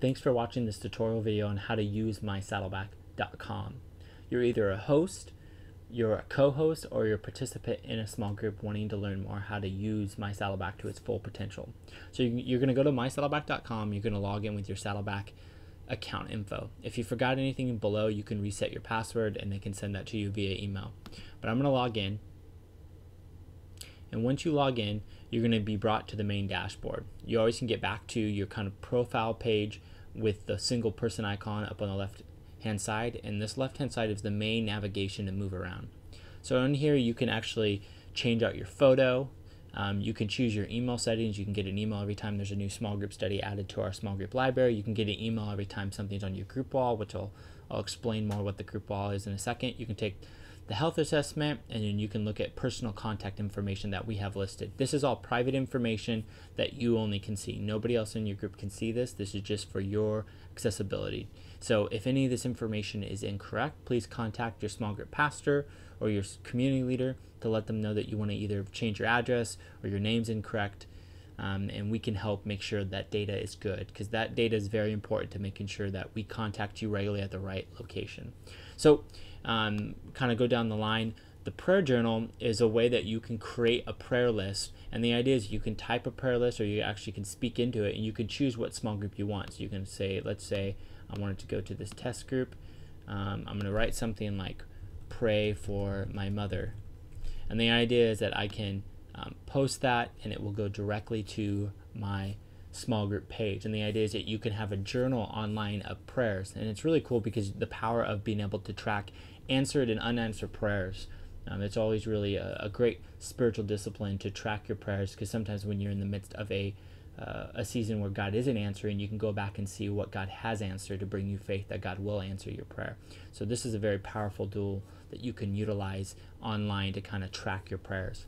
Thanks for watching this tutorial video on how to use mysaddleback.com. You're either a host, you're a co-host, or you're a participant in a small group wanting to learn more how to use My Saddleback to its full potential. So you're going to go to mysaddleback.com, you're going to log in with your Saddleback account info. If you forgot anything below, you can reset your password and they can send that to you via email. But I'm going to log in. And once you log in, you're going to be brought to the main dashboard. You always can get back to your kind of profile page with the single person icon up on the left hand side, and this left hand side is the main navigation to move around. So in here you can actually change out your photo, you can choose your email settings. You can get an email every time there's a new small group study added to our small group library. You can get an email every time something's on your group wall, which I'll explain more what the group wall is in a second. You can take the health assessment, and then you can look at personal contact information that we have listed. This is all private information that you only can see. Nobody else in your group can see this. This is just for your accessibility. So if any of this information is incorrect, please contact your small group pastor or your community leader to let them know that you want to either change your address or your name's incorrect, and we can help make sure that data is good, because that data is very important to making sure that we contact you regularly at the right location. So kind of go down the line. The prayer journal is a way that you can create a prayer list, and the idea is you can type a prayer list, or you actually can speak into it, and you can choose what small group you want. So you can say, let's say I wanted to go to this test group. I'm going to write something like pray for my mother, and the idea is that I can post that and it will go directly to my small group page. And the idea is that you can have a journal online of prayers, and it's really cool because the power of being able to track answered and unanswered prayers. It's always really a great spiritual discipline to track your prayers, because sometimes when you're in the midst of a season where God isn't answering, you can go back and see what God has answered to bring you faith that God will answer your prayer. So this is a very powerful tool that you can utilize online to kind of track your prayers.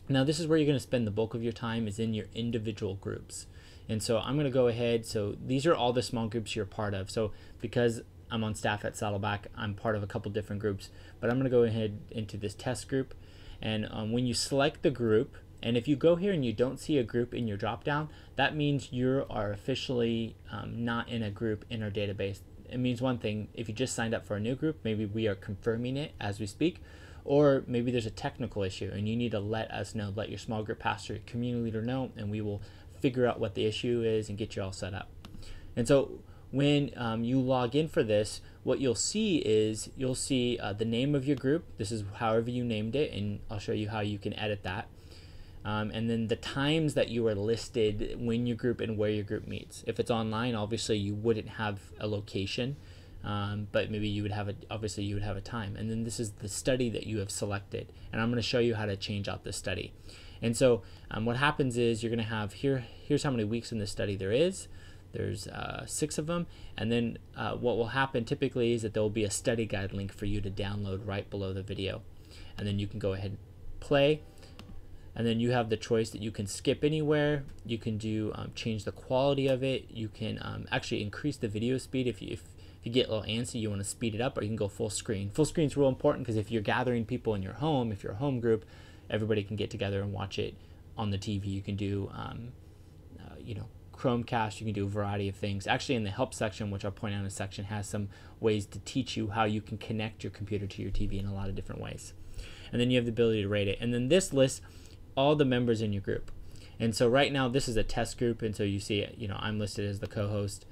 Now this is where you're going to spend the bulk of your time, is in your individual groups. And so I'm going to go ahead. So these are all the small groups you're part of. So because I'm on staff at Saddleback, I'm part of a couple different groups, but I'm going to go ahead into this test group. And when you select the group, and if you go here and you don't see a group in your drop down, that means you are officially not in a group in our database. It means one thing: if you just signed up for a new group, maybe we are confirming it as we speak, or maybe there's a technical issue and you need to let us know, let your small group pastor, your community leader know, and we will figure out what the issue is and get you all set up. And so when you log in for this, what you'll see is you'll see the name of your group. This is however you named it, and I'll show you how you can edit that. And then the times that you are listed when your group and where your group meets. If it's online, obviously you wouldn't have a location, but maybe you would have obviously you would have a time. And then this is the study that you have selected, and I'm going to show you how to change out this study. And so what happens is you're going to have here's how many weeks in this study there is. There's 6 of them, and then what will happen typically is that there will be a study guide link for you to download right below the video, and then you can go ahead and play. And then you have the choice that you can skip anywhere. You can do change the quality of it. You can actually increase the video speed if you get a little antsy, you want to speed it up, or you can go full screen. Full screen is real important because if you're gathering people in your home, if you're a home group, everybody can get together and watch it on the TV. You can do Chromecast. You can do a variety of things. Actually, in the help section, which I'll point out in a section, has some ways to teach you how you can connect your computer to your TV in a lot of different ways. And then you have the ability to rate it. And then this lists all the members in your group. And so right now this is a test group, and so you see, I'm listed as the co-host.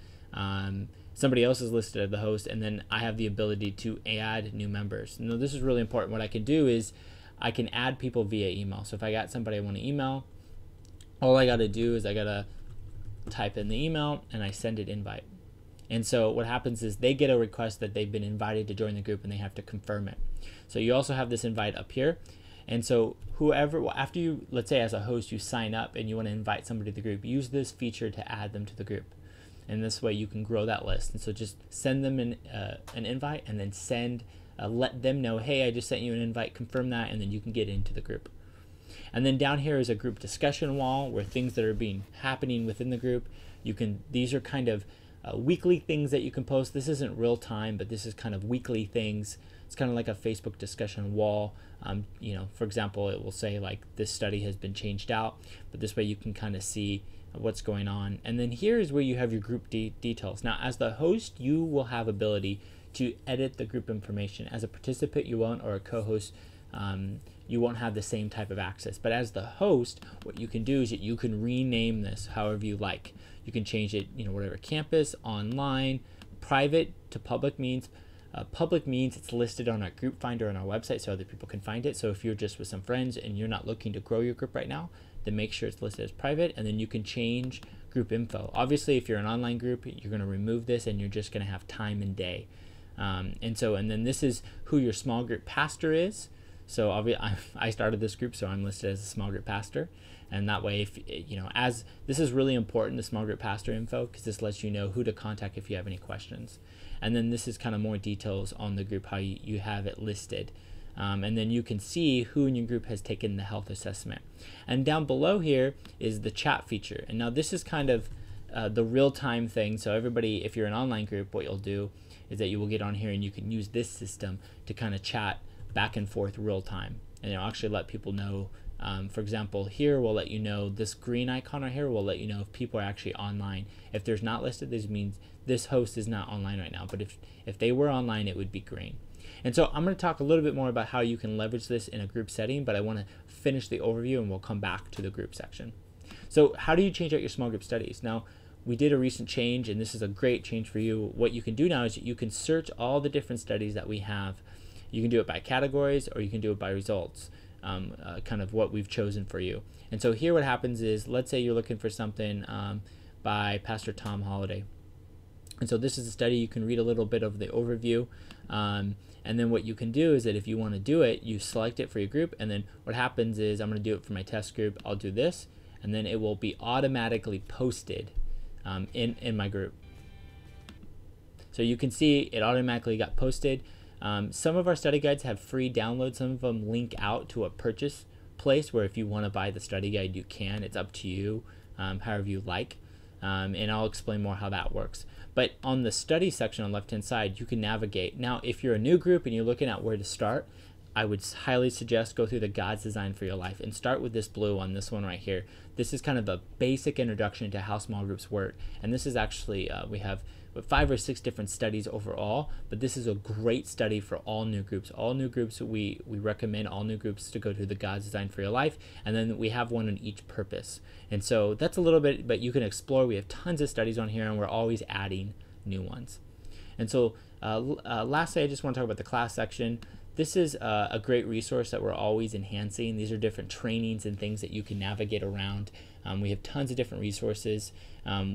Somebody else is listed as the host, and then I have the ability to add new members. Now this is really important. What I can do is I can add people via email. So if I got somebody I want to email, all I got to do is I got to type in the email and I send it invite. And so what happens is they get a request that they've been invited to join the group, and they have to confirm it. So you also have this invite up here. And so whoever, after you, let's say as a host, you sign up and you want to invite somebody to the group, use this feature to add them to the group. And this way you can grow that list. And so just send them an invite, and then let them know, hey, I just sent you an invite, confirm that, and then you can get into the group. And then down here is a group discussion wall where things that are happening within the group. These are kind of weekly things that you can post. This isn't real time, but this is kind of weekly things. It's kind of like a Facebook discussion wall. For example, it will say like this study has been changed out, but this way you can kind of see what's going on. And then here is where you have your group details. Now, as the host, you will have ability to edit the group information. As a participant, you won't, or a co-host, you won't have the same type of access. But as the host, what you can do is that you can rename this however you like. You can change it, whatever, campus, online, private to public means. Public means it's listed on our group finder on our website so other people can find it. So if you're just with some friends and you're not looking to grow your group right now, then make sure it's listed as private, and then you can change group info. Obviously, if you're an online group, you're going to remove this and you're just going to have time and day. And then this is who your small group pastor is. So I started this group, so I'm listed as a small group pastor. And that way, if as this is really important, the small group pastor info, because this lets you know who to contact if you have any questions. And then this is kind of more details on the group, how you have it listed. And then you can see who in your group has taken the health assessment. And down below here is the chat feature. And now this is kind of the real-time thing. So everybody, if you're an online group, what you'll do is that you will get on here and you can use this system to kind of chat back and forth real time. And it'll actually let people know. For example, here we'll let you know, this green icon right here will let you know if people are actually online. If there's not listed, this means this host is not online right now. But if they were online, it would be green. And so I'm going to talk a little bit more about how you can leverage this in a group setting, but I want to finish the overview and we'll come back to the group section. So how do you change out your small group studies? Now, we did a recent change, and this is a great change for you. What you can do now is you can search all the different studies that we have. You can do it by categories, or you can do it by results, kind of what we've chosen for you. And so here what happens is, let's say you're looking for something by Pastor Tom Holliday. And so this is a study. You can read a little bit of the overview. And then what you can do is that if you want to do it, you select it for your group. And then what happens is I'm going to do it for my test group. I'll do this, and then it will be automatically posted in my group. So you can see it automatically got posted. Some of our study guides have free downloads. Some of them link out to a purchase place where if you want to buy the study guide, you can. It's up to you, however you like. And I'll explain more how that works. But on the study section on the left-hand side, you can navigate. Now, if you're a new group and you're looking at where to start, I would highly suggest go through the God's Design for Your Life and start with this blue one, this one right here. This is kind of a basic introduction to how small groups work. And this is actually, we have 5 or 6 different studies overall, but this is a great study for all new groups. All new groups, we recommend all new groups to go to the God's Design for Your Life, and then we have one on each purpose. And so that's a little bit, but you can explore. We have tons of studies on here, and we're always adding new ones. And so lastly, I just want to talk about the class section. This is a great resource that we're always enhancing. These are different trainings and things that you can navigate around. We have tons of different resources.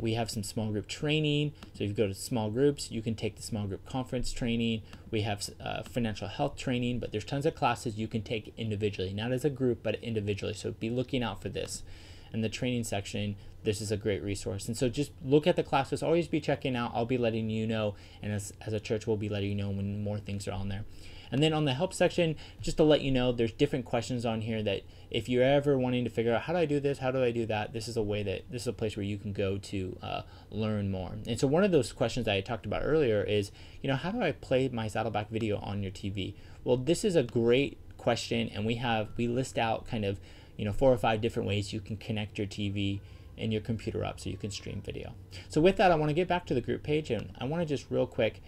We have some small group training. So if you go to small groups, you can take the small group conference training. We have financial health training, but there's tons of classes you can take individually, not as a group, but individually. So be looking out for this. In the training section, this is a great resource. And so just look at the classes, always be checking out. I'll be letting you know, and as a church, we'll be letting you know when more things are on there. And then on the help section, just to let you know, there's different questions on here that if you're ever wanting to figure out how do I do this, how do I do that, this is a place where you can go to learn more. And so one of those questions I talked about earlier is, how do I play my Saddleback video on your TV? Well, this is a great question, and we list out kind of 4 or 5 different ways you can connect your TV and your computer up so you can stream video. So with that, I want to get back to the group page, and I want to just real quick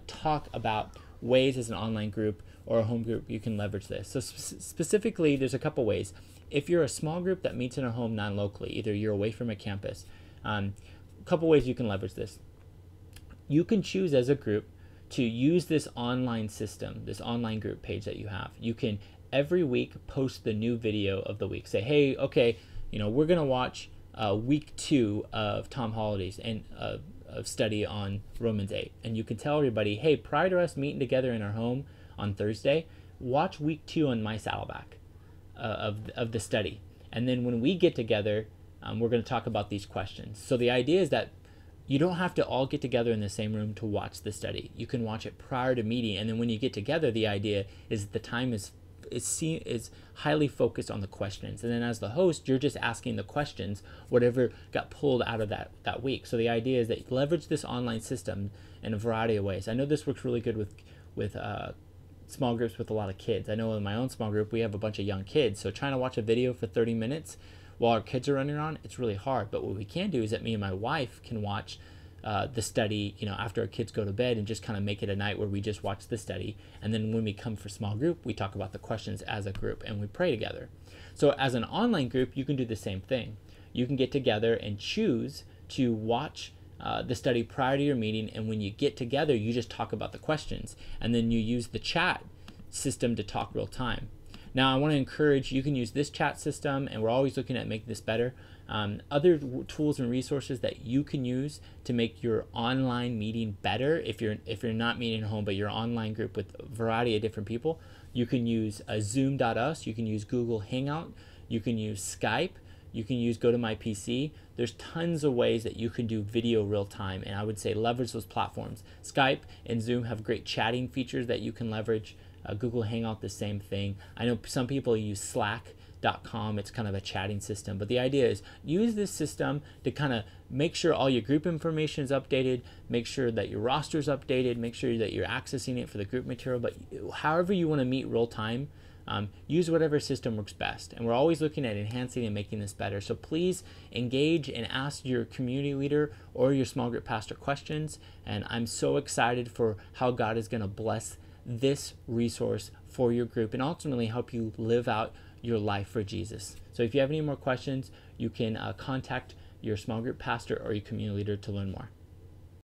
talk about ways as an online group or a home group you can leverage this. So specifically, there's a couple ways. If you're a small group that meets in a home non-locally, either you're away from a campus, a couple ways you can leverage this. You can choose as a group to use this online system, this online group page that you have. You can every week post the new video of the week. Say, hey, okay, we're gonna watch week 2 of Tom Holliday's and of study on Romans 8, and you can tell everybody, hey, prior to us meeting together in our home on Thursday, watch week 2 on my Saddleback of the study, and then when we get together, we're going to talk about these questions. So the idea is that you don't have to all get together in the same room to watch the study. You can watch it prior to meeting, and then when you get together, the idea is the time is is highly focused on the questions, and then as the host, you're just asking the questions, whatever got pulled out of that week. So the idea is that you leverage this online system in a variety of ways. I know this works really good with small groups with a lot of kids. I know in my own small group we have a bunch of young kids, so trying to watch a video for 30 minutes while our kids are running around, it's really hard. But what we can do is that me and my wife can watch the study, after our kids go to bed, and just kind of make it a night where we just watch the study. And then when we come for small group, we talk about the questions as a group and we pray together. So as an online group, you can do the same thing. You can get together and choose to watch the study prior to your meeting. And when you get together, you just talk about the questions, and then you use the chat system to talk real time. Now, I want to encourage, you can use this chat system, and we're always looking at making this better. Other tools and resources that you can use to make your online meeting better, if you're not meeting at home, but your online group with a variety of different people, you can use Zoom.us, you can use Google Hangout, you can use Skype, you can use GoToMyPC. There's tons of ways that you can do video real time, and I would say leverage those platforms. Skype and Zoom have great chatting features that you can leverage. Google Hangout, the same thing. I know some people use Slack.com. It's kind of a chatting system, but the idea is use this system to kind of make sure all your group information is updated, make sure that your roster is updated, make sure that you're accessing it for the group material. But however you want to meet real time, use whatever system works best. And we're always looking at enhancing and making this better. So please engage and ask your community leader or your small group pastor questions. And I'm so excited for how God is going to bless this resource for your group and ultimately help you live out your life for Jesus. So if you have any more questions, you can contact your small group pastor or your community leader to learn more.